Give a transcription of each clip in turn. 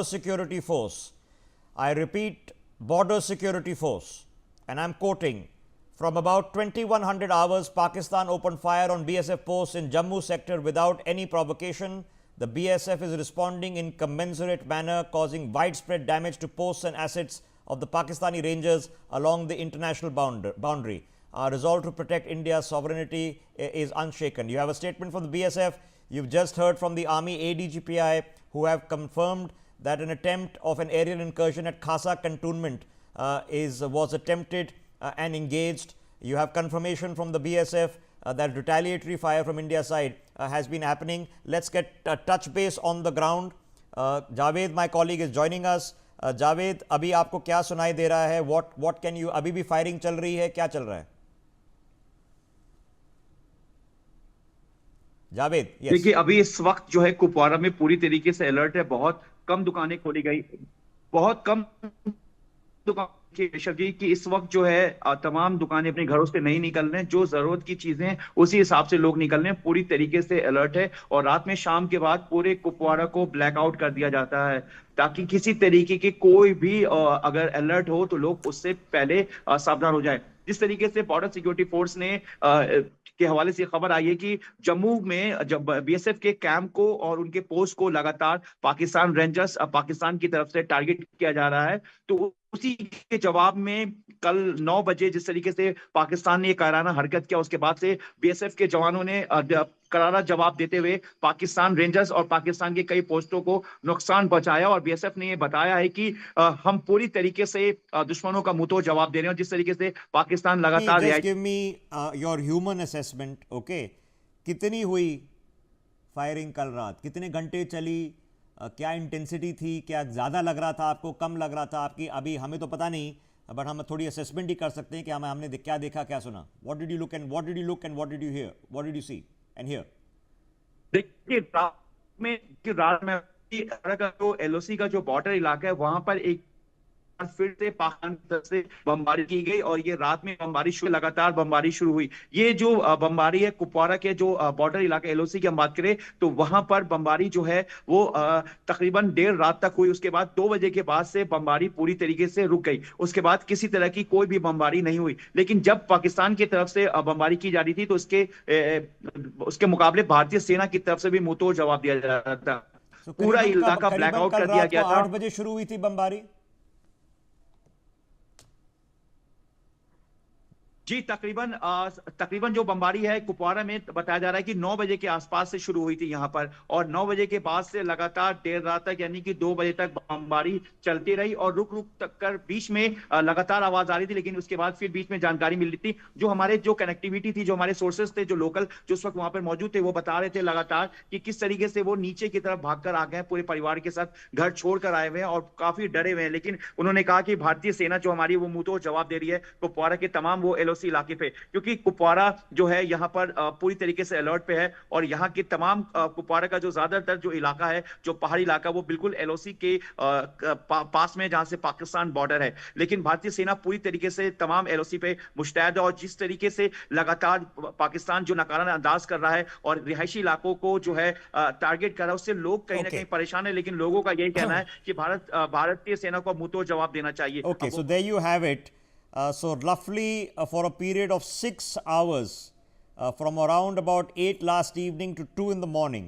security force. I repeat, border security force. And I'm quoting, from about 2100 hours, Pakistan opened fire on BSF posts in Jammu sector without any provocation. The BSF is responding in commensurate manner, causing widespread damage to posts and assets of the Pakistani Rangers along the international boundary. Our resolve to protect India's sovereignty is unshaken. You have a statement from the BSF. You've just heard from the Army ADGPI, who have confirmed that an attempt of an aerial incursion at Khasa cantonment was attempted and engaged. You have confirmation from the BSF that retaliatory fire from India's side has been happening. Let's get touch base on the ground. Javed, my colleague, is joining us. Javed, अभी आपको क्या सुनाई दे रहा है? What can you? अभी भी firing चल रही है? क्या चल रहा है? जावेद, yes. देखिए, अभी इस वक्त जो है कुपवारा में पूरी तरीके से अलर्ट है। बहुत कम दुकानें खोली गई, बहुत कम दुकान जी कि इस वक्त जो है तमाम दुकानें अपने घरों से नहीं निकल रहे हैं। जो जरूरत की चीजें उसी हिसाब से लोग निकल रहे हैं। पूरी तरीके से अलर्ट है और रात में शाम के बाद पूरे कुपवारा को ब्लैकआउट कर दिया जाता है ताकि किसी तरीके के कोई भी अगर अलर्ट हो तो लोग उससे पहले सावधान हो जाए। जिस तरीके से बॉर्डर सिक्योरिटी फोर्स ने के हवाले से खबर आई है कि जम्मू में जब बीएसएफ के कैंप को और उनके पोस्ट को लगातार पाकिस्तान रेंजर्स पाकिस्तान की तरफ से टारगेट किया जा रहा है, तो उसी के जवाब में कल 9 बजे जिस तरीके से पाकिस्तान ने करारा हरकत किया, उसके बाद से बीएसएफ के जवानों ने करारा जवाब देते हुए पाकिस्तान रेंजर्स और पाकिस्तान के कई पोस्टों को नुकसान पहुंचाया। और बीएसएफ ने ये बताया है कि हम पूरी तरीके से दुश्मनों का मुंहतोड़ जवाब दे रहे हैं। जिस तरीके से पाकिस्तान लगातार योर ह्यूमन असेसमेंट, ओके, कितनी हुई फायरिंग कल रात? कितने घंटे चली? क्या इंटेंसिटी थी? क्या ज़्यादा लग रहा था आपको, कम लग रहा था आपकी? अभी हमें तो पता नहीं, बट हम थोड़ी असेसमेंट ही कर सकते हैं कि हमने क्या देखा, क्या सुना। What did you look and what did you look and what did you hear, what did you see and hear? देखिए, रात में जो एलओसी का जो बॉर्डर इलाका है वहां पर एक फिर से पाकिस्तान की तरफ से बमबारी की गई और ये रात में बमबारी लगातार बमबारी शुरू हुई। ये जो बमबारी है कुपवारा के जो बॉर्डर इलाका एलओसी की हम बात करें तो वहां पर बमबारी जो है वो तकरीबन देर रात तक हुई। उसके बाद 2 बजे के बाद से बमबारी पूरी तरीके से रुक गई। उसके बाद किसी तरह की कोई भी बमबारी नहीं हुई। लेकिन जब पाकिस्तान की तरफ से बमबारी की जा रही थी तो उसके मुकाबले भारतीय सेना की तरफ से भी मुंहतोड़ जवाब दिया जा रहा था। पूरा इलाका ब्लैकआउट कर दिया गया था। 8 बजे शुरू हुई थी बमबारी जी। तकरीबन जो बमबारी है कुपवारा में बताया जा रहा है कि 9 बजे के आसपास से शुरू हुई थी यहाँ पर, और 9 बजे के बाद से लगातार देर रात तक यानी कि 2 बजे तक बमबारी चलती रही और रुक रुक तक कर बीच में लगातार आवाज आ रही थी। लेकिन उसके बाद फिर बीच में जानकारी मिल रही थी। जो हमारे जो कनेक्टिविटी थी, जो हमारे सोर्सेस थे, जो लोकल जो उस वक्त वहां पर मौजूद थे, वो बता रहे थे लगातार कि किस तरीके से वो नीचे की तरफ भागकर आ गए, पूरे परिवार के साथ घर छोड़कर आए हुए हैं और काफी डरे हुए हैं। लेकिन उन्होंने कहा कि भारतीय सेना जो हमारी वो मुंहतोड़ जवाब दे रही है कुपवारा के तमाम वो इलाके पे, क्योंकि कुपवारा जो है यहाँ पर पूरी तरीके से अलर्ट पे है और यहाँ के तमाम कुपवारा का जो ज्यादातर जो इलाका है, जो पहाड़ी इलाका, वो बिल्कुल एलओसी के पास में जहां से पाकिस्तान बॉर्डर है। लेकिन भारतीय सेना पूरी तरीके से तमाम एलओसी पे मुस्तैद है और जिस तरीके से लगातार पाकिस्तान जो नकाराना अंदाज कर रहा है और रिहायशी इलाकों को जो है टारगेट कर रहा है, उससे लोग कहीं ना कहीं परेशान है। लेकिन लोगों का यही कहना है कि भारतीय सेना को मुंहतोड़ जवाब देना चाहिए। Okay, so there you have it. So roughly for a period of 6 hours, from around about 8 last evening to 2 in the morning,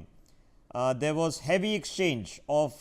there was heavy exchange of